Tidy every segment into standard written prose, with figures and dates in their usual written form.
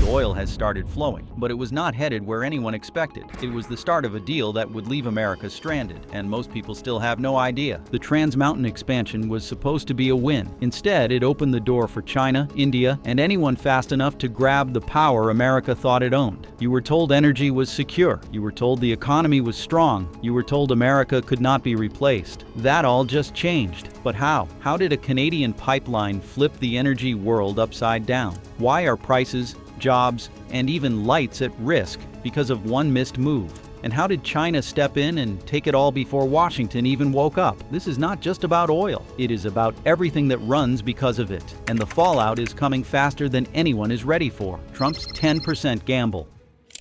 oil has started flowing, but it was not headed where anyone expected. It was the start of a deal that would leave America stranded, and most people still have no idea. The Trans Mountain expansion was supposed to be a win. Instead, it opened the door for China, India, and anyone fast enough to grab the power America thought it owned. You were told energy was secure. You were told the economy was strong. You were told America could not be replaced. That all just changed. But how? How did a Canadian pipeline flip the energy world upside down? Why are prices, jobs, and even lights at risk because of one missed move? And how did China step in and take it all before Washington even woke up? This is not just about oil. It is about everything that runs because of it. And the fallout is coming faster than anyone is ready for. Trump's 10% gamble.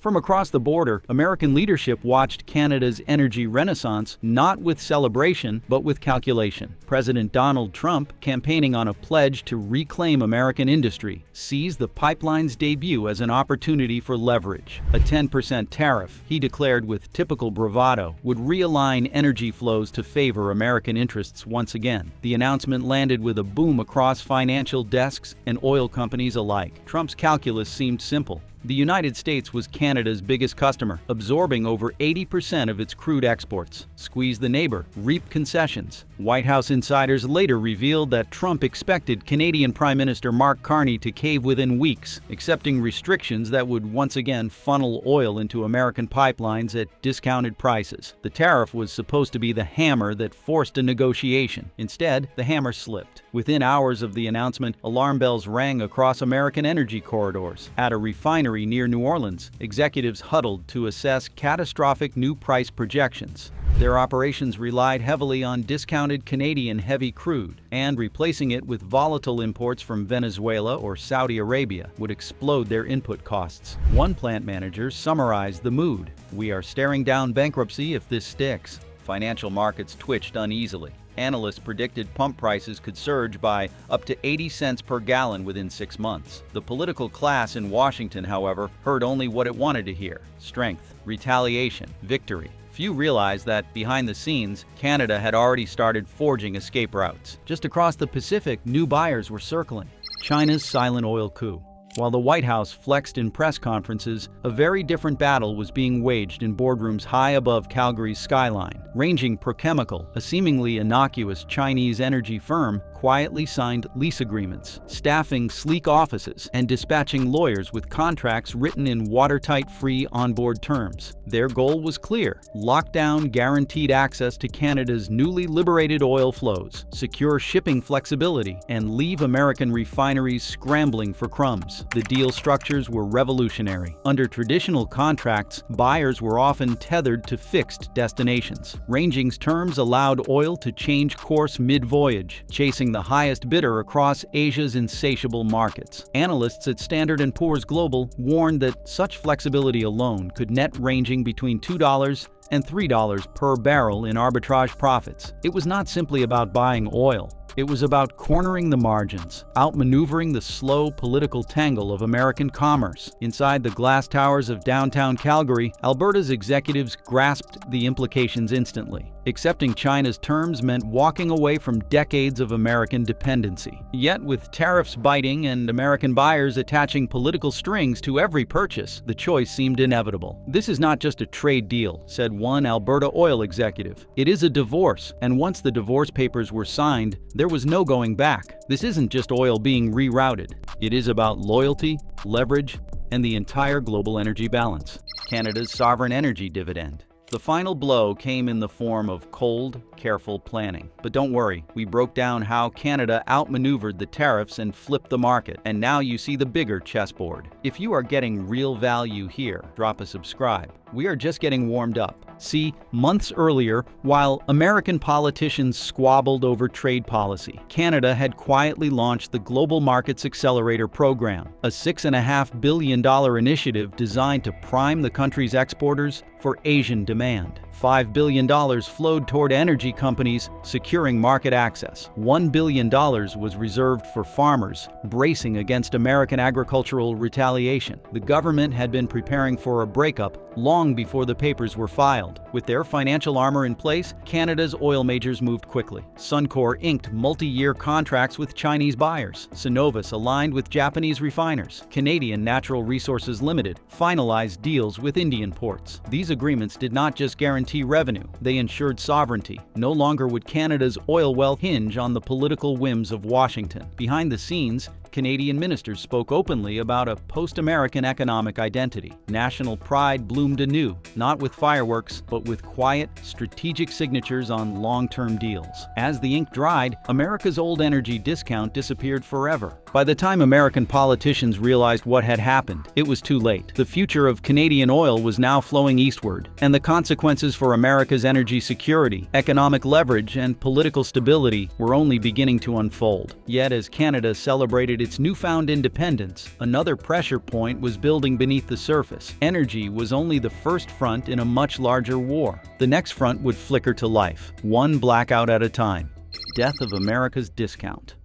From across the border, American leadership watched Canada's energy renaissance not with celebration, but with calculation. President Donald Trump, campaigning on a pledge to reclaim American industry, sees the pipeline's debut as an opportunity for leverage. A 10% tariff, he declared with typical bravado, would realign energy flows to favor American interests once again. The announcement landed with a boom across financial desks and oil companies alike. Trump's calculus seemed simple. The United States was Canada's biggest customer, absorbing over 80% of its crude exports. Squeeze the neighbor, reap concessions. White House insiders later revealed that Trump expected Canadian Prime Minister Mark Carney to cave within weeks, accepting restrictions that would once again funnel oil into American pipelines at discounted prices. The tariff was supposed to be the hammer that forced a negotiation. Instead, the hammer slipped. Within hours of the announcement, alarm bells rang across American energy corridors. At a refinery near New Orleans, executives huddled to assess catastrophic new price projections. Their operations relied heavily on discounted Canadian heavy crude, and replacing it with volatile imports from Venezuela or Saudi Arabia would explode their input costs. One plant manager summarized the mood: "We are staring down bankruptcy if this sticks." Financial markets twitched uneasily. Analysts predicted pump prices could surge by up to 80 cents per gallon within 6 months. The political class in Washington, however, heard only what it wanted to hear: strength, retaliation, victory. Few realized that, behind the scenes, Canada had already started forging escape routes. Just across the Pacific, new buyers were circling. China's silent oil coup. While the White House flexed in press conferences, a very different battle was being waged in boardrooms high above Calgary's skyline. Ranging Prochemical, a seemingly innocuous Chinese energy firm, quietly signed lease agreements, staffing sleek offices and dispatching lawyers with contracts written in watertight free onboard terms. Their goal was clear: lock down guaranteed access to Canada's newly liberated oil flows, secure shipping flexibility, and leave American refineries scrambling for crumbs. The deal structures were revolutionary. Under traditional contracts, buyers were often tethered to fixed destinations. Ranging's terms allowed oil to change course mid-voyage, chasing the highest bidder across Asia's insatiable markets. Analysts at Standard & Poor's Global warned that such flexibility alone could net ranging between $2 and $3 per barrel in arbitrage profits. It was not simply about buying oil. It was about cornering the margins, outmaneuvering the slow political tangle of American commerce. Inside the glass towers of downtown Calgary, Alberta's executives grasped the implications instantly. Accepting China's terms meant walking away from decades of American dependency. Yet, with tariffs biting and American buyers attaching political strings to every purchase, the choice seemed inevitable. "This is not just a trade deal," said one Alberta oil executive. "It is a divorce, and once the divorce papers were signed, there was no going back. This isn't just oil being rerouted. It is about loyalty, leverage, and the entire global energy balance." Canada's sovereign energy dividend. The final blow came in the form of cold, careful planning. But don't worry, we broke down how Canada outmaneuvered the tariffs and flipped the market, and now you see the bigger chessboard. If you are getting real value here, drop a subscribe. We are just getting warmed up. See, months earlier, while American politicians squabbled over trade policy, Canada had quietly launched the Global Markets Accelerator Program, a $6.5 billion initiative designed to prime the country's exporters for Asian demand. $5 billion flowed toward energy companies securing market access. $1 billion was reserved for farmers bracing against American agricultural retaliation. The government had been preparing for a breakup long long before the papers were filed. With their financial armor in place, Canada's oil majors moved quickly. Suncor inked multi-year contracts with Chinese buyers. Cenovus aligned with Japanese refiners. Canadian Natural Resources Limited finalized deals with Indian ports. These agreements did not just guarantee revenue, they ensured sovereignty. No longer would Canada's oil wealth hinge on the political whims of Washington. Behind the scenes, Canadian ministers spoke openly about a post-American economic identity. National pride bloomed anew, not with fireworks, but with quiet, strategic signatures on long-term deals. As the ink dried, America's old energy discount disappeared forever. By the time American politicians realized what had happened, it was too late. The future of Canadian oil was now flowing eastward, and the consequences for America's energy security, economic leverage, and political stability were only beginning to unfold. Yet as Canada celebrated its newfound independence, another pressure point was building beneath the surface. Energy was only the first front in a much larger war. The next front would flicker to life, one blackout at a time. Death of America's discount.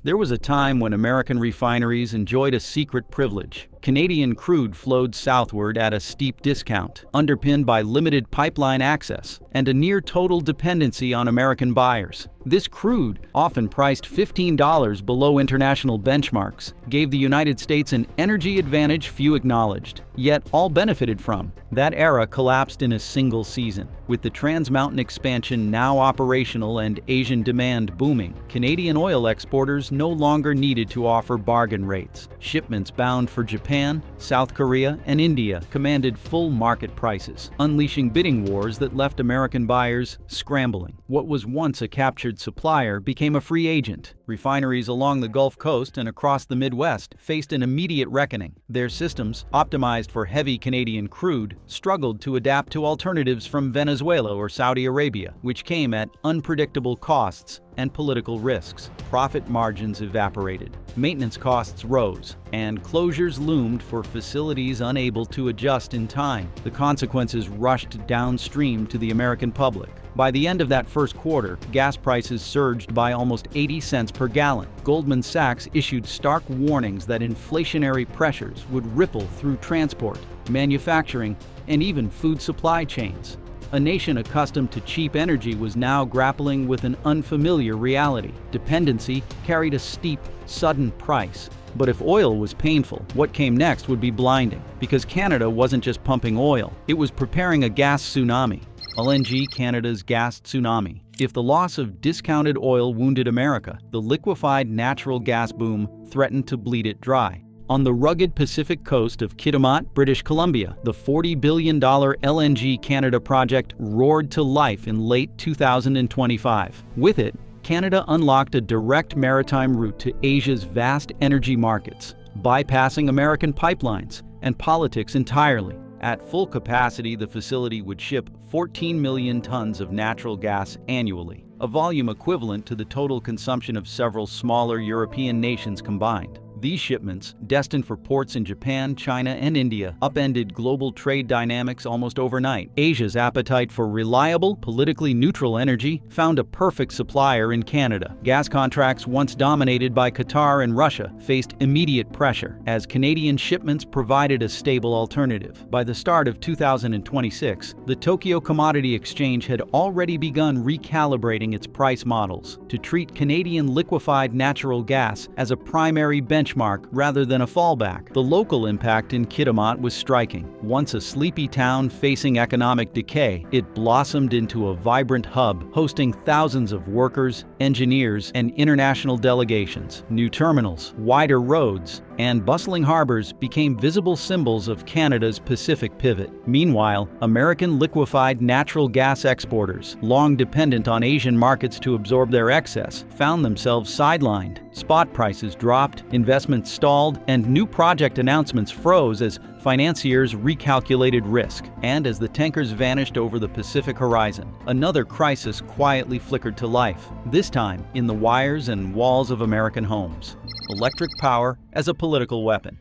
There was a time when American refineries enjoyed a secret privilege. Canadian crude flowed southward at a steep discount, underpinned by limited pipeline access and a near-total dependency on American buyers. This crude, often priced $15 below international benchmarks, gave the United States an energy advantage few acknowledged, yet all benefited from. That era collapsed in a single season. With the Trans Mountain expansion now operational and Asian demand booming, Canadian oil exporters no longer needed to offer bargain rates. Shipments bound for Japan, South Korea, and India commanded full market prices, unleashing bidding wars that left American buyers scrambling. What was once a captured supplier became a free agent. Refineries along the Gulf Coast and across the Midwest faced an immediate reckoning. Their systems, optimized for heavy Canadian crude, struggled to adapt to alternatives from Venezuela or Saudi Arabia, which came at unpredictable costs and political risks. Profit margins evaporated, maintenance costs rose, and closures loomed for facilities unable to adjust in time. The consequences rushed downstream to the American public. By the end of that first quarter, gas prices surged by almost 80 cents per gallon. Goldman Sachs issued stark warnings that inflationary pressures would ripple through transport, manufacturing, and even food supply chains. A nation accustomed to cheap energy was now grappling with an unfamiliar reality. Dependency carried a steep, sudden price. But if oil was painful, what came next would be blinding. Because Canada wasn't just pumping oil, it was preparing a gas tsunami. LNG Canada's gas tsunami. If the loss of discounted oil wounded America, the liquefied natural gas boom threatened to bleed it dry. On the rugged Pacific coast of Kitimat, British Columbia, the $40 billion LNG Canada project roared to life in late 2025. With it, Canada unlocked a direct maritime route to Asia's vast energy markets, bypassing American pipelines and politics entirely. At full capacity, the facility would ship 14 million tons of natural gas annually, a volume equivalent to the total consumption of several smaller European nations combined. These shipments, destined for ports in Japan, China, and India, upended global trade dynamics almost overnight. Asia's appetite for reliable, politically neutral energy found a perfect supplier in Canada. Gas contracts once dominated by Qatar and Russia faced immediate pressure, as Canadian shipments provided a stable alternative. By the start of 2026, the Tokyo Commodity Exchange had already begun recalibrating its price models to treat Canadian liquefied natural gas as a primary benchmark rather than a fallback. The local impact in Kitimat was striking. Once a sleepy town facing economic decay, it blossomed into a vibrant hub, hosting thousands of workers, engineers, and international delegations. New terminals, wider roads, and bustling harbors became visible symbols of Canada's Pacific pivot. Meanwhile, American liquefied natural gas exporters, long dependent on Asian markets to absorb their excess, found themselves sidelined. Spot prices dropped, investments stalled, and new project announcements froze as financiers recalculated risk. And as the tankers vanished over the Pacific horizon, another crisis quietly flickered to life, this time in the wires and walls of American homes. Electric power as a political weapon.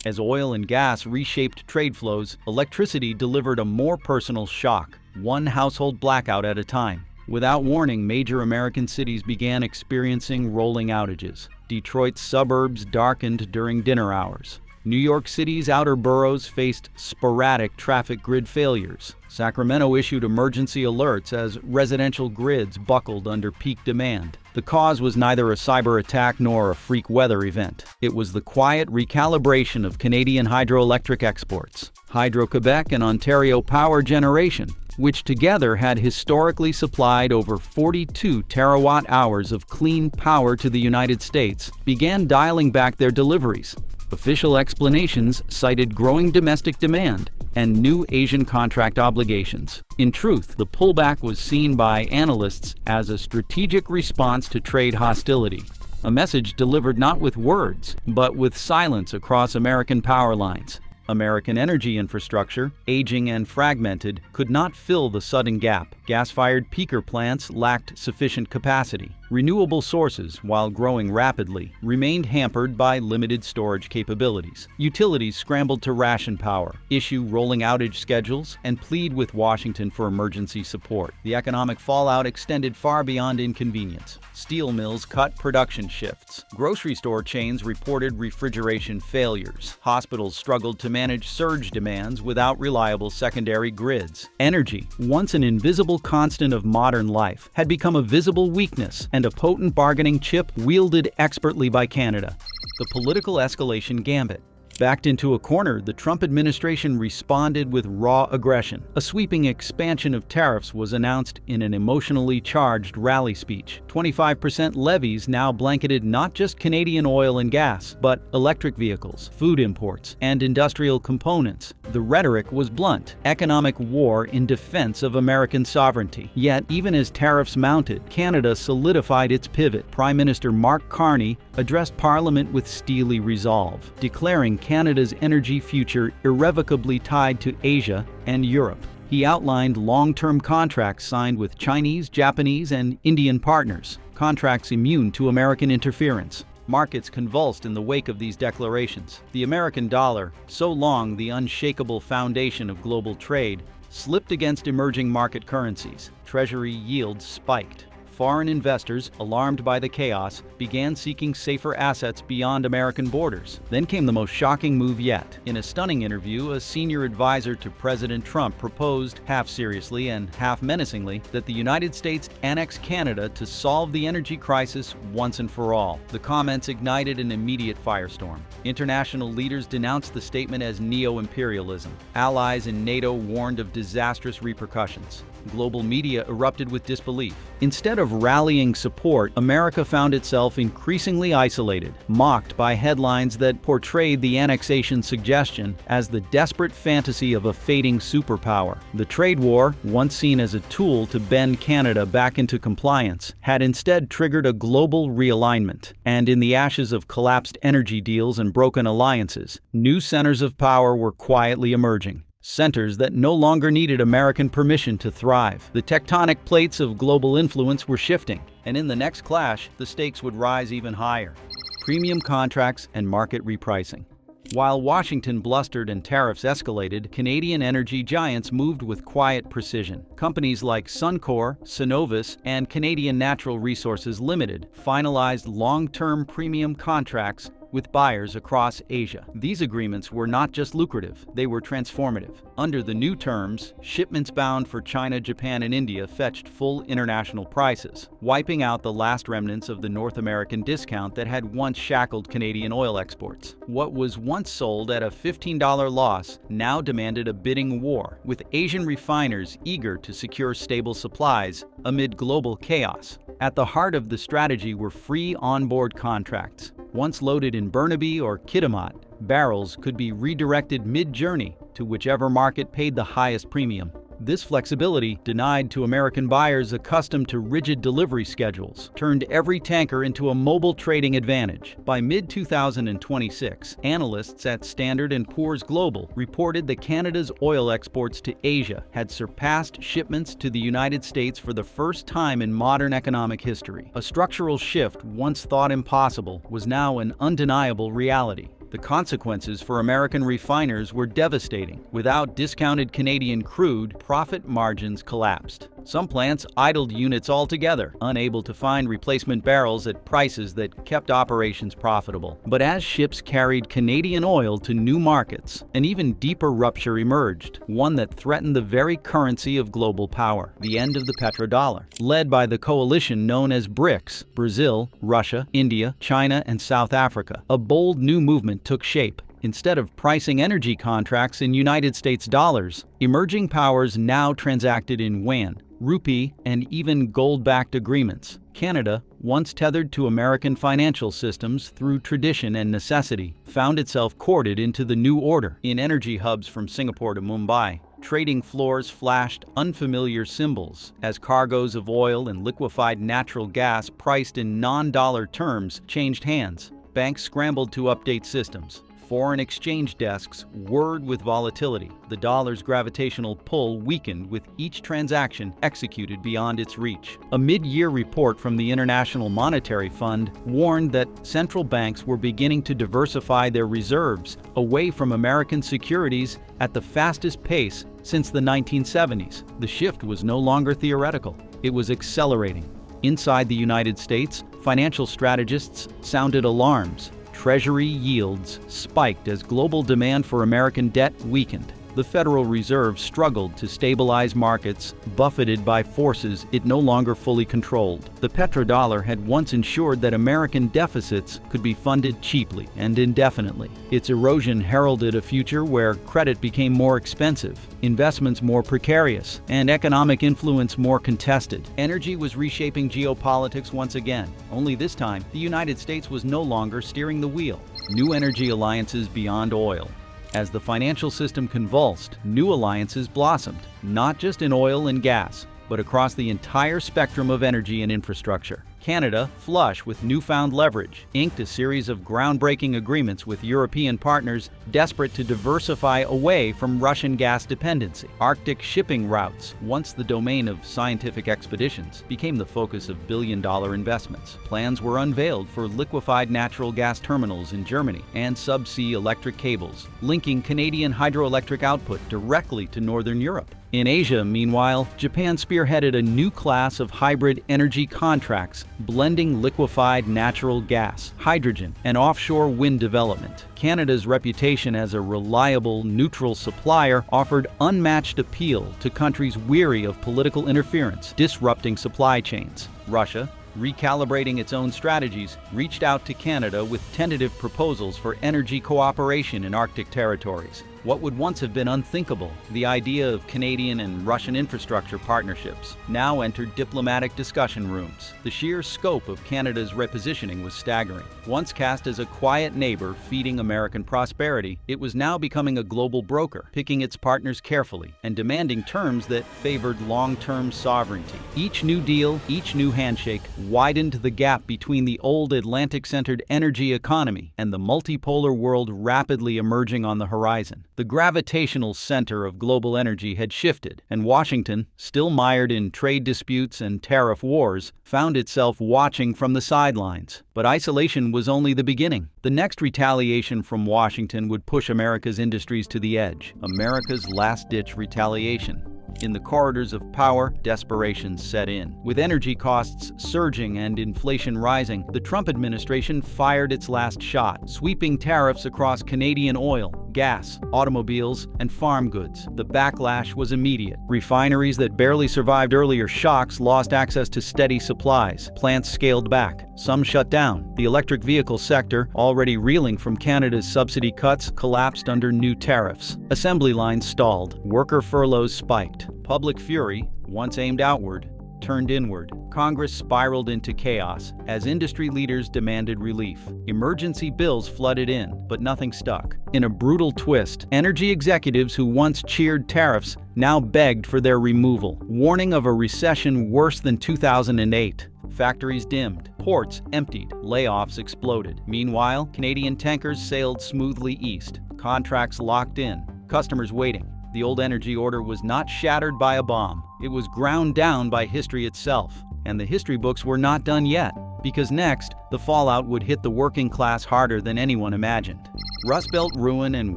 As oil and gas reshaped trade flows, electricity delivered a more personal shock, one household blackout at a time. Without warning, major American cities began experiencing rolling outages. Detroit's suburbs darkened during dinner hours. New York City's outer boroughs faced sporadic traffic grid failures. Sacramento issued emergency alerts as residential grids buckled under peak demand. The cause was neither a cyber attack nor a freak weather event. It was the quiet recalibration of Canadian hydroelectric exports. Hydro-Quebec and Ontario Power Generation, which together had historically supplied over 42 terawatt-hours of clean power to the United States, began dialing back their deliveries. Official explanations cited growing domestic demand and new Asian contract obligations. In truth, the pullback was seen by analysts as a strategic response to trade hostility, a message delivered not with words, but with silence across American power lines. American energy infrastructure, aging and fragmented, could not fill the sudden gap. Gas-fired peaker plants lacked sufficient capacity. Renewable sources, while growing rapidly, remained hampered by limited storage capabilities. Utilities scrambled to ration power, issue rolling outage schedules, and plead with Washington for emergency support. The economic fallout extended far beyond inconvenience. Steel mills cut production shifts. Grocery store chains reported refrigeration failures. Hospitals struggled to manage surge demands without reliable secondary grids. Energy, once an invisible constant of modern life, had become a visible weakness and a potent bargaining chip wielded expertly by Canada. The political escalation gambit. Backed into a corner, the Trump administration responded with raw aggression. A sweeping expansion of tariffs was announced in an emotionally charged rally speech. 25% levies now blanketed not just Canadian oil and gas, but electric vehicles, food imports, and industrial components. The rhetoric was blunt: economic war in defense of American sovereignty. Yet, even as tariffs mounted, Canada solidified its pivot. Prime Minister Mark Carney addressed Parliament with steely resolve, declaring Canada's energy future irrevocably tied to Asia and Europe. He outlined long-term contracts signed with Chinese, Japanese, and Indian partners, contracts immune to American interference. Markets convulsed in the wake of these declarations. The American dollar, so long the unshakable foundation of global trade, slipped against emerging market currencies. Treasury yields spiked. Foreign investors, alarmed by the chaos, began seeking safer assets beyond American borders. Then came the most shocking move yet. In a stunning interview, a senior advisor to President Trump proposed, half seriously and half menacingly, that the United States annex Canada to solve the energy crisis once and for all. The comments ignited an immediate firestorm. International leaders denounced the statement as neo-imperialism. Allies in NATO warned of disastrous repercussions. Global media erupted with disbelief. Instead of rallying support, America found itself increasingly isolated, mocked by headlines that portrayed the annexation suggestion as the desperate fantasy of a fading superpower. The trade war, once seen as a tool to bend Canada back into compliance, had instead triggered a global realignment. And in the ashes of collapsed energy deals and broken alliances, new centers of power were quietly emerging. Centers that no longer needed American permission to thrive. The tectonic plates of global influence were shifting, and in the next clash, the stakes would rise even higher. Premium contracts and market repricing. While Washington blustered and tariffs escalated, Canadian energy giants moved with quiet precision. Companies like Suncor, Cenovus, and Canadian Natural Resources Limited finalized long-term premium contracts with buyers across Asia. These agreements were not just lucrative, they were transformative. Under the new terms, shipments bound for China, Japan, and India fetched full international prices, wiping out the last remnants of the North American discount that had once shackled Canadian oil exports. What was once sold at a $15 loss now demanded a bidding war, with Asian refiners eager to secure stable supplies amid global chaos. At the heart of the strategy were free onboard contracts. Once loaded in Burnaby or Kitimat, barrels could be redirected mid-journey to whichever market paid the highest premium. This flexibility, denied to American buyers accustomed to rigid delivery schedules, turned every tanker into a mobile trading advantage. By mid-2026, analysts at Standard & Poor's Global reported that Canada's oil exports to Asia had surpassed shipments to the United States for the first time in modern economic history. A structural shift once thought impossible was now an undeniable reality. The consequences for American refiners were devastating. Without discounted Canadian crude, profit margins collapsed. Some plants idled units altogether, unable to find replacement barrels at prices that kept operations profitable. But as ships carried Canadian oil to new markets, an even deeper rupture emerged, one that threatened the very currency of global power: the end of the Petro Dollar. Led by the coalition known as BRICS, Brazil, Russia, India, China, and South Africa, a bold new movement took shape. Instead of pricing energy contracts in United States dollars, emerging powers now transacted in yuan, rupee, and even gold-backed agreements. Canada, once tethered to American financial systems through tradition and necessity, found itself courted into the new order. In energy hubs from Singapore to Mumbai, trading floors flashed unfamiliar symbols as cargoes of oil and liquefied natural gas priced in non-dollar terms changed hands. Banks scrambled to update systems. Foreign exchange desks whirred with volatility. The dollar's gravitational pull weakened with each transaction executed beyond its reach. A mid-year report from the International Monetary Fund warned that central banks were beginning to diversify their reserves away from American securities at the fastest pace since the 1970s. The shift was no longer theoretical. It was accelerating. Inside the United States, financial strategists sounded alarms. Treasury yields spiked as global demand for American debt weakened. The Federal Reserve struggled to stabilize markets, buffeted by forces it no longer fully controlled. The petrodollar had once ensured that American deficits could be funded cheaply and indefinitely. Its erosion heralded a future where credit became more expensive, investments more precarious, and economic influence more contested. Energy was reshaping geopolitics once again, only this time the United States was no longer steering the wheel. New energy alliances beyond oil. As the financial system convulsed, new alliances blossomed, not just in oil and gas, but across the entire spectrum of energy and infrastructure. Canada, flush with newfound leverage, inked a series of groundbreaking agreements with European partners desperate to diversify away from Russian gas dependency. Arctic shipping routes, once the domain of scientific expeditions, became the focus of billion-dollar investments. Plans were unveiled for liquefied natural gas terminals in Germany and subsea electric cables, linking Canadian hydroelectric output directly to Northern Europe. In Asia, meanwhile, Japan spearheaded a new class of hybrid energy contracts, blending liquefied natural gas, hydrogen, and offshore wind development. Canada's reputation as a reliable, neutral supplier offered unmatched appeal to countries weary of political interference, disrupting supply chains. Russia, recalibrating its own strategies, reached out to Canada with tentative proposals for energy cooperation in Arctic territories. What would once have been unthinkable, the idea of Canadian and Russian infrastructure partnerships, now entered diplomatic discussion rooms. The sheer scope of Canada's repositioning was staggering. Once cast as a quiet neighbor feeding American prosperity, it was now becoming a global broker, picking its partners carefully and demanding terms that favored long-term sovereignty. Each new deal, each new handshake, widened the gap between the old Atlantic-centered energy economy and the multipolar world rapidly emerging on the horizon. The gravitational center of global energy had shifted, and Washington, still mired in trade disputes and tariff wars, found itself watching from the sidelines. But isolation was only the beginning. The next retaliation from Washington would push America's industries to the edge, America's last-ditch retaliation. In the corridors of power, desperation set in. With energy costs surging and inflation rising, the Trump administration fired its last shot, sweeping tariffs across Canadian oil, gas, automobiles, and farm goods. The backlash was immediate. Refineries that barely survived earlier shocks lost access to steady supplies. Plants scaled back. Some shut down. The electric vehicle sector, already reeling from Canada's subsidy cuts, collapsed under new tariffs. Assembly lines stalled. Worker furloughs spiked. Public fury, once aimed outward, turned inward. Congress spiraled into chaos as industry leaders demanded relief. Emergency bills flooded in, but nothing stuck. In a brutal twist, energy executives who once cheered tariffs now begged for their removal, warning of a recession worse than 2008. Factories dimmed, ports emptied, layoffs exploded. Meanwhile, Canadian tankers sailed smoothly east, contracts locked in, customers waiting. The old energy order was not shattered by a bomb. It was ground down by history itself. And the history books were not done yet, because next, the fallout would hit the working class harder than anyone imagined. Rust Belt ruin and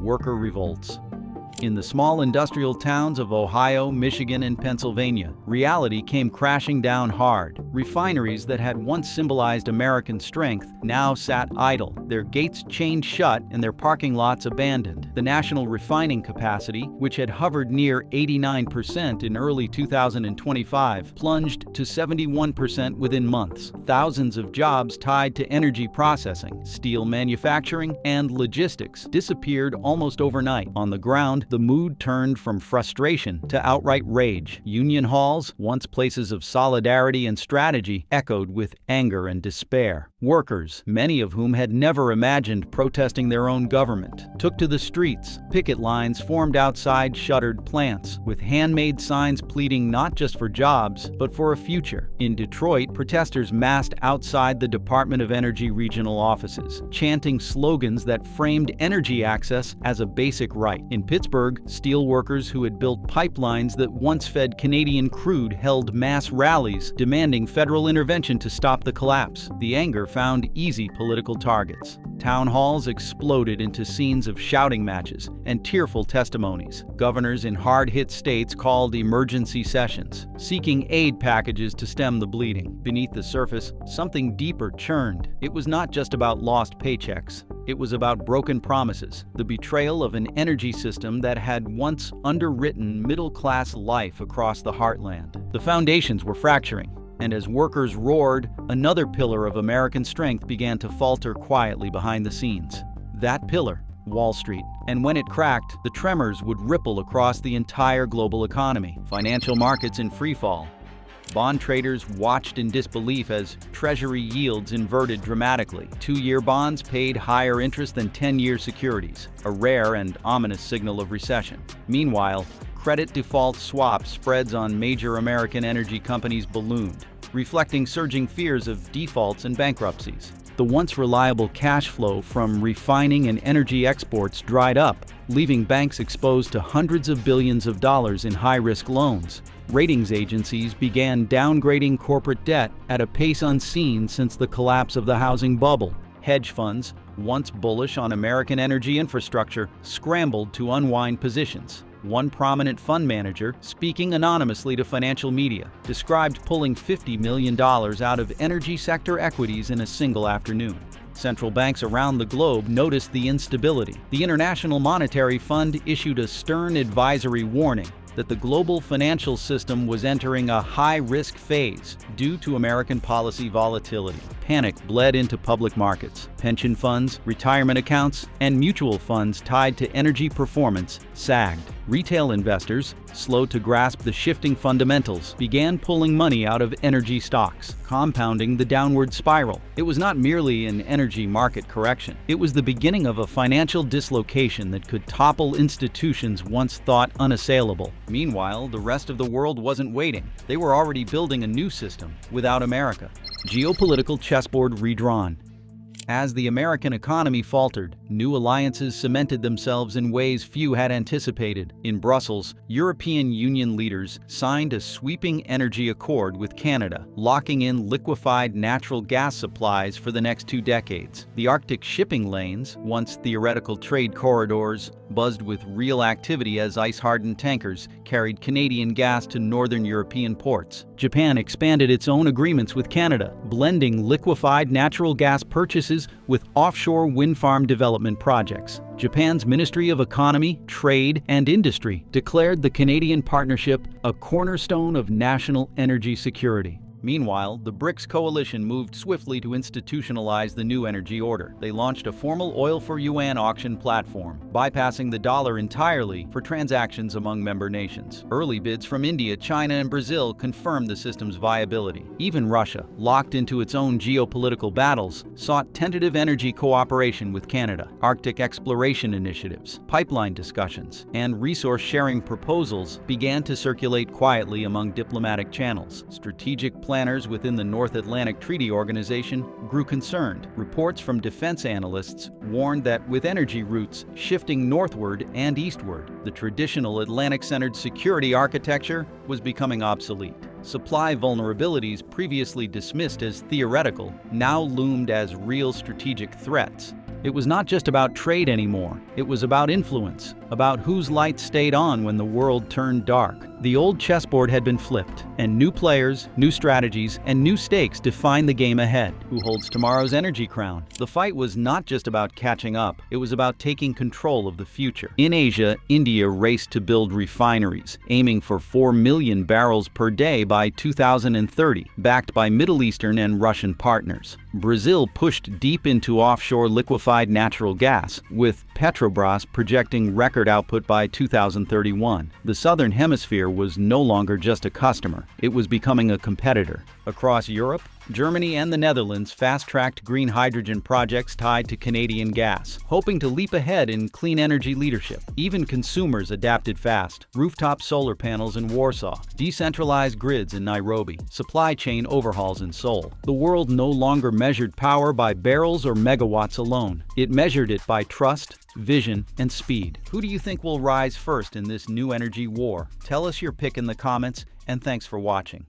worker revolts. In the small industrial towns of Ohio, Michigan, and Pennsylvania, reality came crashing down hard. Refineries that had once symbolized American strength now sat idle, their gates chained shut and their parking lots abandoned. The national refining capacity, which had hovered near 89% in early 2025, plunged to 71% within months. Thousands of jobs tied to energy processing, steel manufacturing, and logistics disappeared almost overnight. On the ground, the mood turned from frustration to outright rage. Union halls, once places of solidarity and strategy, echoed with anger and despair. Workers, many of whom had never imagined protesting their own government, took to the streets. Picket lines formed outside shuttered plants, with handmade signs pleading not just for jobs, but for a future. In Detroit, protesters massed outside the Department of Energy regional offices, chanting slogans that framed energy access as a basic right. In Pittsburgh, steel workers who had built pipelines that once fed Canadian crude held mass rallies demanding federal intervention to stop the collapse. The anger found easy political targets. Town halls exploded into scenes of shouting matches and tearful testimonies. Governors in hard-hit states called emergency sessions, seeking aid packages to stem the bleeding. Beneath the surface, something deeper churned. It was not just about lost paychecks. It was about broken promises, the betrayal of an energy system that had once underwritten middle-class life across the heartland. The foundations were fracturing, and as workers roared, another pillar of American strength began to falter quietly behind the scenes. That pillar, Wall Street. And when it cracked, the tremors would ripple across the entire global economy. Financial markets in freefall. Bond traders watched in disbelief as Treasury yields inverted dramatically. 2-year bonds paid higher interest than 10-year securities, a rare and ominous signal of recession. Meanwhile, credit default swap spreads on major American energy companies ballooned, reflecting surging fears of defaults and bankruptcies. The once reliable cash flow from refining and energy exports dried up, leaving banks exposed to hundreds of billions of dollars in high-risk loans. Ratings agencies began downgrading corporate debt at a pace unseen since the collapse of the housing bubble. Hedge funds, once bullish on American energy infrastructure, scrambled to unwind positions. One prominent fund manager, speaking anonymously to financial media, described pulling $50 million out of energy sector equities in a single afternoon. Central banks around the globe noticed the instability. The International Monetary Fund issued a stern advisory warning that the global financial system was entering a high-risk phase due to American policy volatility. Panic bled into public markets. Pension funds, retirement accounts, and mutual funds tied to energy performance sagged. Retail investors, slow to grasp the shifting fundamentals, began pulling money out of energy stocks, compounding the downward spiral. It was not merely an energy market correction. It was the beginning of a financial dislocation that could topple institutions once thought unassailable. Meanwhile, the rest of the world wasn't waiting. They were already building a new system without America. Geopolitical chessboard redrawn. As the American economy faltered, new alliances cemented themselves in ways few had anticipated. In Brussels, European Union leaders signed a sweeping energy accord with Canada, locking in liquefied natural gas supplies for the next 2 decades. The Arctic shipping lanes, once theoretical trade corridors, buzzed with real activity as ice-hardened tankers carried Canadian gas to northern European ports. Japan expanded its own agreements with Canada, blending liquefied natural gas purchases with offshore wind farm development projects. Japan's Ministry of Economy, Trade, and Industry declared the Canadian partnership a cornerstone of national energy security. Meanwhile, the BRICS coalition moved swiftly to institutionalize the new energy order. They launched a formal oil-for-yuan auction platform, bypassing the dollar entirely for transactions among member nations. Early bids from India, China, and Brazil confirmed the system's viability. Even Russia, locked into its own geopolitical battles, sought tentative energy cooperation with Canada. Arctic exploration initiatives, pipeline discussions, and resource-sharing proposals began to circulate quietly among diplomatic channels. Strategic planners within the North Atlantic Treaty Organization grew concerned. Reports from defense analysts warned that with energy routes shifting northward and eastward, the traditional Atlantic-centered security architecture was becoming obsolete. Supply vulnerabilities previously dismissed as theoretical now loomed as real strategic threats. It was not just about trade anymore. It was about influence, about whose light stayed on when the world turned dark. The old chessboard had been flipped, and new players, new strategies, and new stakes defined the game ahead. Who holds tomorrow's energy crown? The fight was not just about catching up, it was about taking control of the future. In Asia, India raced to build refineries, aiming for 4 million barrels per day by 2030, backed by Middle Eastern and Russian partners. Brazil pushed deep into offshore liquefied natural gas, with Petrobras projecting record output by 2031. The Southern Hemisphere was no longer just a customer, it was becoming a competitor. Across Europe, Germany and the Netherlands fast-tracked green hydrogen projects tied to Canadian gas, hoping to leap ahead in clean energy leadership. Even consumers adapted fast. Rooftop solar panels in Warsaw, decentralized grids in Nairobi, supply chain overhauls in Seoul. The world no longer measured power by barrels or megawatts alone. It measured it by trust, vision, and speed. Who do you think will rise first in this new energy war? Tell us your pick in the comments, and thanks for watching.